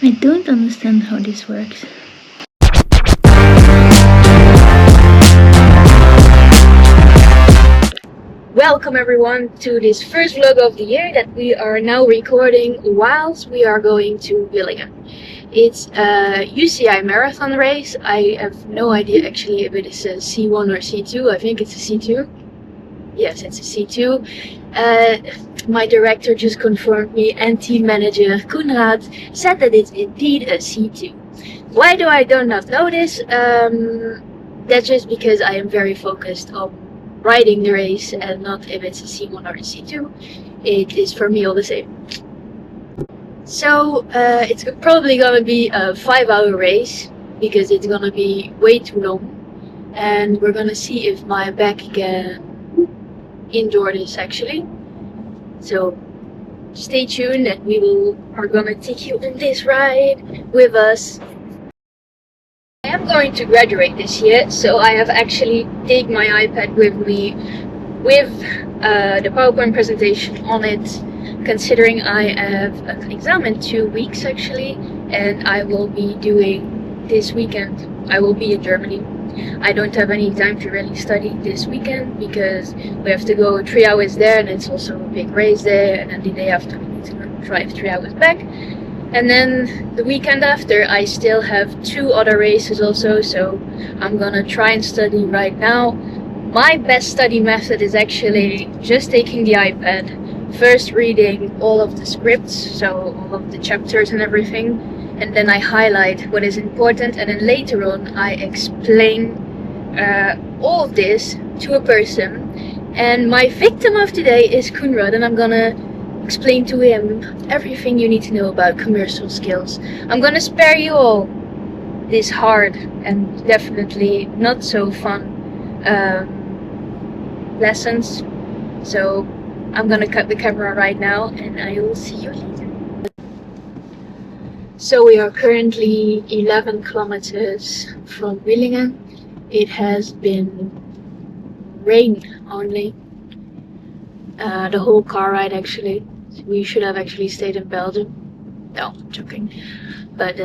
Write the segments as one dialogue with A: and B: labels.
A: I don't understand how this works.
B: Welcome everyone to this first vlog of the year that we are now recording whilst we are going to Willingen. It's a UCI marathon race. I have no idea actually if it is a C1 or C2. I think it's a C2. Yes, it's a C2. My director just confirmed me and team manager Koenraad said that it's indeed a C2. Why do I not know this? That's just because I am very focused on riding the race and not if it's a C1 or a C2. It is for me all the same. So it's probably gonna be a 5-hour race because it's gonna be way too long, and we're gonna see if my back can endure this actually. So stay tuned and we are gonna take you on this ride with us. I am going to graduate this year, so I have actually taken my iPad with me with the PowerPoint presentation on it, considering I have an exam in 2 weeks actually, and I will be doing this weekend. I will be in Germany. I don't have any time to really study this weekend because we have to go 3 hours there, and it's also a big race there, and then the day after we need to drive 3 hours back. And then the weekend after I still have 2 other races also, so I'm gonna try and study right now. My best study method is actually just taking the iPad, first reading all of the scripts, so all of the chapters and everything, and then I highlight what is important, and then later on I explain all of this to a person. And my victim of today is Koenraad, and I'm gonna explain to him everything you need to know about commercial skills. I'm gonna spare you all this hard and definitely not so fun lessons. So I'm gonna cut the camera right now and I will see you later. So we are currently 11 kilometers from Willingen. It has been rain only the whole car ride actually. We should have actually stayed in Belgium. No, I'm joking. But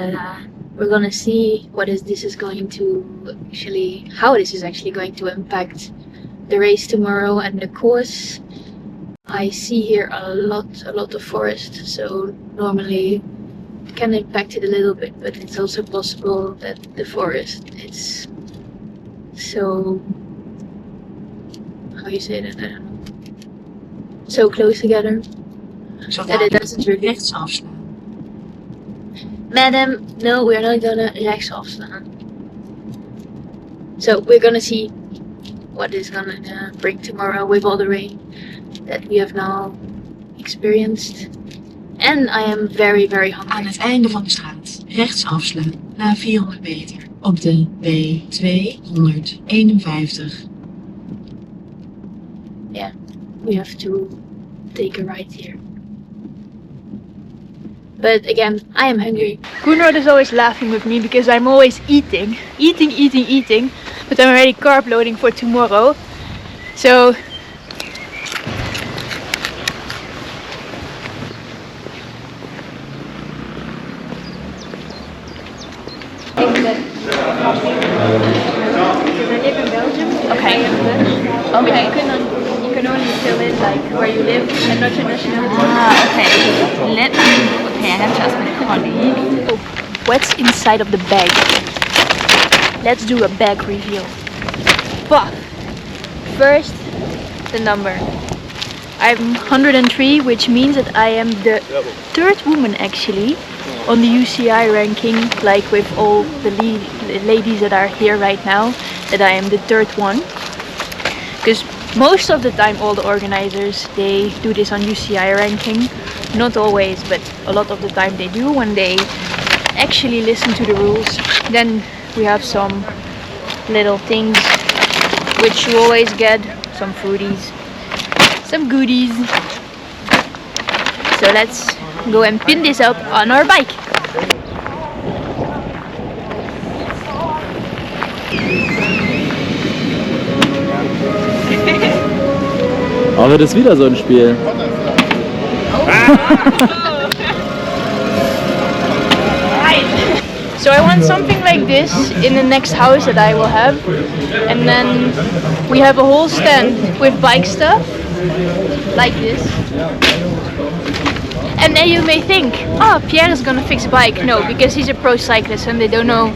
B: we're gonna see how this is actually going to impact the race tomorrow and the course. I see here a lot of forest, so normally it can impact it a little bit, but it's also possible that the forest is so, how you say that, I don't know, so close together that it doesn't really
C: rechtsafslaan.
B: Madam, no, we're not gonna rechtsafslaan. So we're gonna see what is gonna bring tomorrow with all the rain that we have now experienced. And I am very hungry.
C: Aan het einde van de straat rechtsafslaan na 400 meter op de W251.
B: Yeah, we have to take a ride here. But again, I am hungry. Koenraad is always laughing with me because I'm always eating, but I'm already carb loading for tomorrow. So I live in Belgium. Okay. Okay. You can only fill in like where you live and not your nationality.
D: Ah, okay. Okay, I have to ask my colleague.
B: Oh, what's inside of the bag? Let's do a bag reveal. But first, the number. I'm 103, which means that I am the 3rd woman actually on the UCI ranking, like with all the ladies that are here right now, that I am the 3rd one. Because most of the time all the organizers, they do this on UCI ranking. Not always, but a lot of the time they do when they actually listen to the rules. Then we have some little things which you always get, some foodies, some goodies. So let's go and pin this up on our bike.
E: Aber das ist wieder so ein Spiel.
B: So I want something like this in the next house that I will have, and then we have a whole stand with bike stuff like this. And then you may think, oh, Pierre is gonna fix a bike. No, because he's a pro cyclist and they don't know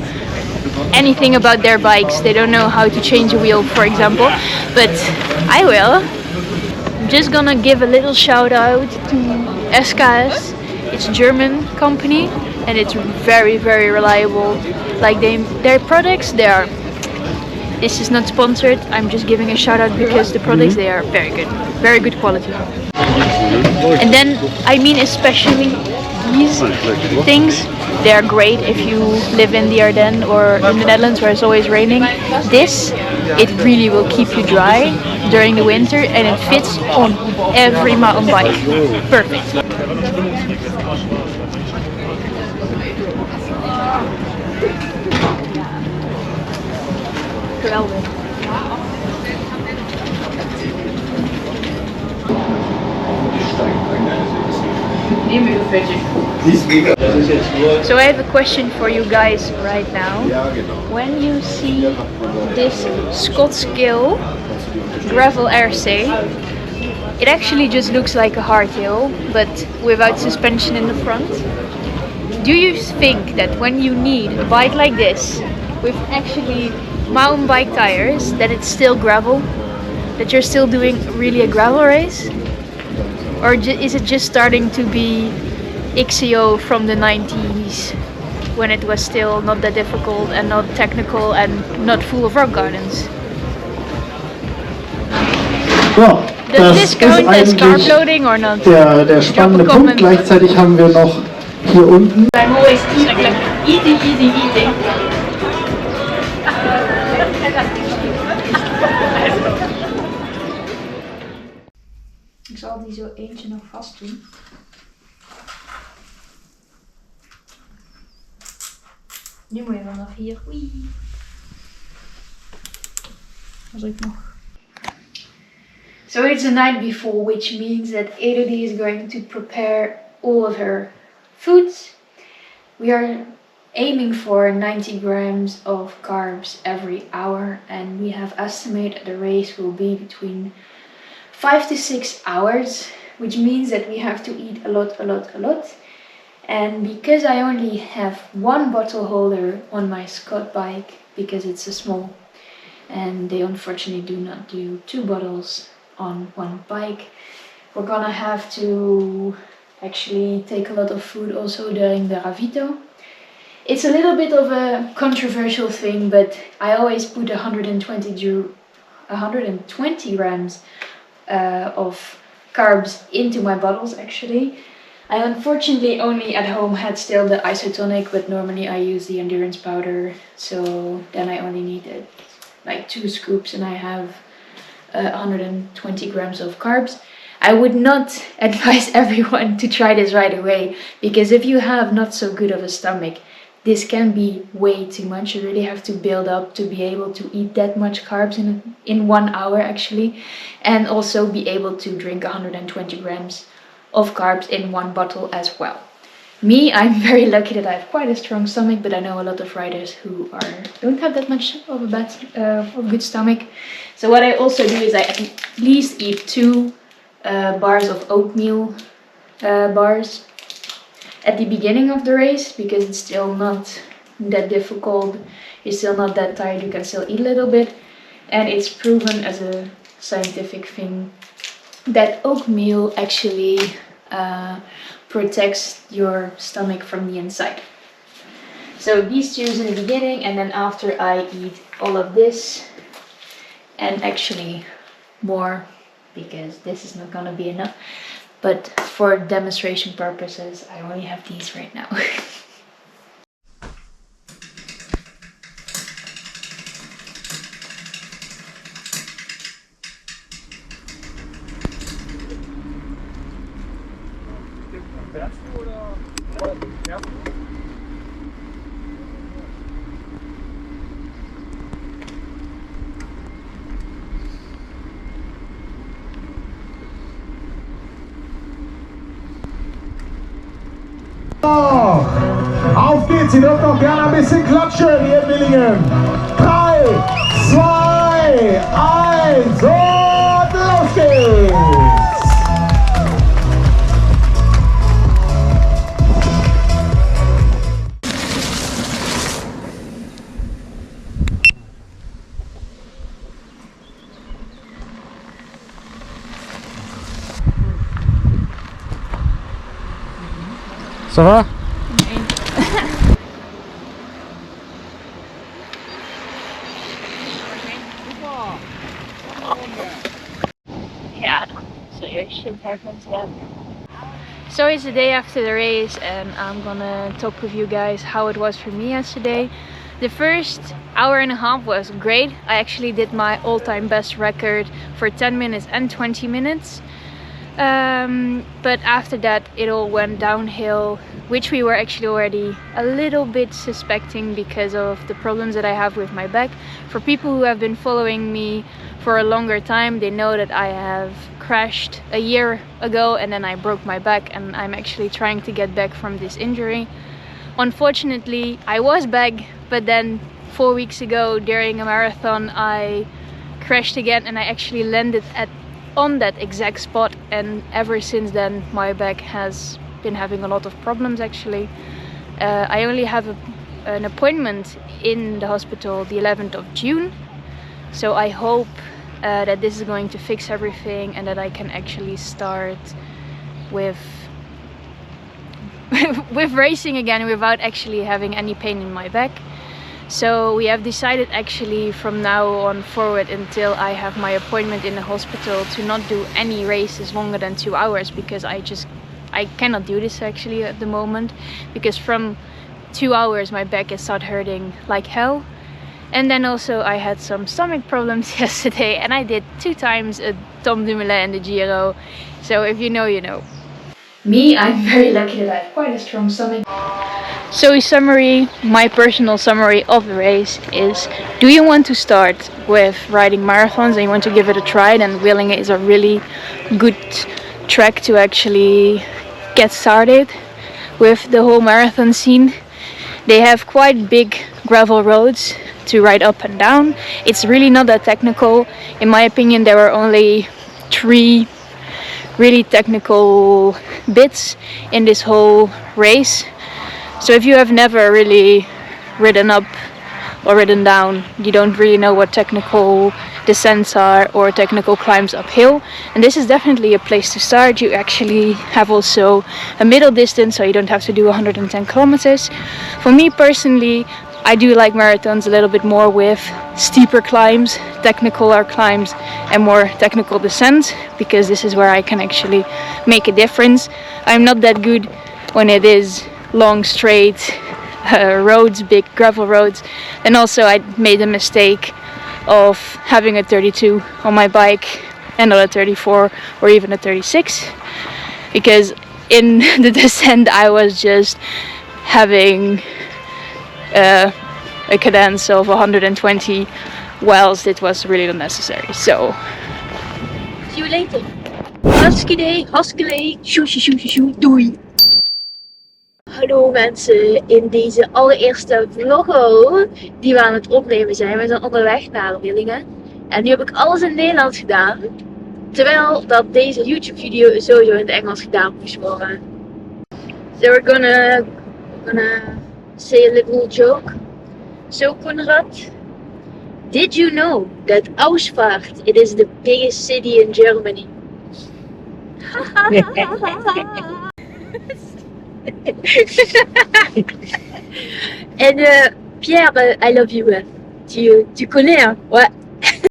B: anything about their bikes. They don't know how to change a wheel, for example. But I will. I'm just gonna give a little shout out to SKS. It's a German company and it's very, very reliable. Like their products, this is not sponsored. I'm just giving a shout out because the products, they are very good quality. And then I mean especially these things, they are great if you live in the Ardennes or in the Netherlands where it's always raining. This, it really will keep you dry during the winter and it fits on every mountain bike. Perfect. Geweldig. So I have a question for you guys right now. When you see this Scottscale gravel RC, it actually just looks like a hardtail, but without suspension in the front. Do you think that when you need a bike like this, with actually mountain bike tires, that it's still gravel? That you're still doing really a gravel race? Or is it just starting to be XCO from the 90s, when it was still not that difficult and not technical and not full of rock gardens?
F: Ja,
B: Does this count as carb loading or not?
F: Der spannende Punkt. Gleichzeitig haben wir noch hier unten.
B: I'm always like eating. Ik zal die zo eentje nog vast doen. Nu moet je vanaf hier. Oei. Was ik nog. So it's the night before, which means that Elodie is going to prepare all of her foods. We are aiming for 90 grams of carbs every hour, and we have estimated the race will be between 5 to 6 hours, which means that we have to eat a lot. And because I only have one bottle holder on my Scott bike, because it's a small, and they unfortunately do not do 2 bottles on one bike, we're gonna have to actually take a lot of food also during the ravito. It's a little bit of a controversial thing, but I always put 120 grams of carbs into my bottles actually. I unfortunately only at home had still the isotonic, but normally I use the endurance powder, so then I only needed like 2 scoops and I have 120 grams of carbs. I would not advise everyone to try this right away, because if you have not so good of a stomach, this can be way too much. You really have to build up to be able to eat that much carbs in 1 hour actually, and also be able to drink 120 grams of carbs in 1 bottle as well. Me, I'm very lucky that I have quite a strong stomach, but I know a lot of riders who don't have that much of a good stomach. So what I also do is I at least eat 2 bars of oatmeal bars at the beginning of the race, because it's still not that difficult, you're still not that tired, you can still eat a little bit, and it's proven as a scientific thing that oatmeal actually protects your stomach from the inside. So these 2 in the beginning, and then after I eat all of this, and actually more, because this is not gonna be enough, but for demonstration purposes I only have these right now.
G: Auf geht's, ihr dürft noch gerne ein bisschen klatschen hier in Willingen. 3, 2, 1 und los geht's!
F: Ça va?
D: Yeah, serious shit happens, yeah. So it's the day after the race and I'm gonna talk with you guys how it was for me yesterday. The first hour and a half was great. I actually did my all-time best record for 10 minutes and 20 minutes. But after that it all went downhill, which we were actually already a little bit suspecting because of the problems that I have with my back. For people who have been following me for a longer time, they know that I have crashed a year ago and then I broke my back, and I'm actually trying to get back from this injury. Unfortunately, I was back, but then 4 weeks ago during a marathon I crashed again and I actually landed on that exact spot, and ever since then my back has been having a lot of problems actually. I only have an appointment in the hospital the 11th of June, so I hope that this is going to fix everything and that I can actually start with with racing again without actually having any pain in my back. So we have decided actually from now on forward until I have my appointment in the hospital to not do any races longer than 2 hours, because I cannot do this actually at the moment, because from 2 hours my back is start hurting like hell. And then also I had some stomach problems yesterday and I did 2 times a Tom Dumoulin in the Giro. So if you know, you know. Me, I'm very lucky that I have quite a strong stomach. So in summary, my personal summary of the race is: do you want to start with riding marathons and you want to give it a try, then Willingen is a really good track to actually get started with the whole marathon scene. They have quite big gravel roads to ride up and down. It's really not that technical. In my opinion, there were only 3 really technical bits in this whole race. So if you have never really ridden up or ridden down, you don't really know what technical descents are or technical climbs uphill, and this is definitely a place to start. You actually have also a middle distance, so you don't have to do 110 kilometers. For me personally, I do like marathons a little bit more with steeper climbs, technical climbs and more technical descents, because this is where I can actually make a difference. I'm not that good when it is long straight roads, big gravel roads. And also I made the mistake of having a 32 on my bike and not a 34 or even a 36, because in the descent I was just having a cadence of 120 whilst it was really not necessary. So
B: See you later. Hartstikke shoo, doei. Hallo mensen, in deze allereerste vlog die we aan het opnemen zijn. We zijn onderweg naar Willingen. En nu heb ik alles in het Nederlands gedaan. Terwijl dat deze YouTube video sowieso in het Engels gedaan moest worden. So we're gonna say a little joke. So Konrad, did you know that Ausfahrt, it is the biggest city in Germany? And Pierre, I love you. Tu connais, hein? Ouais.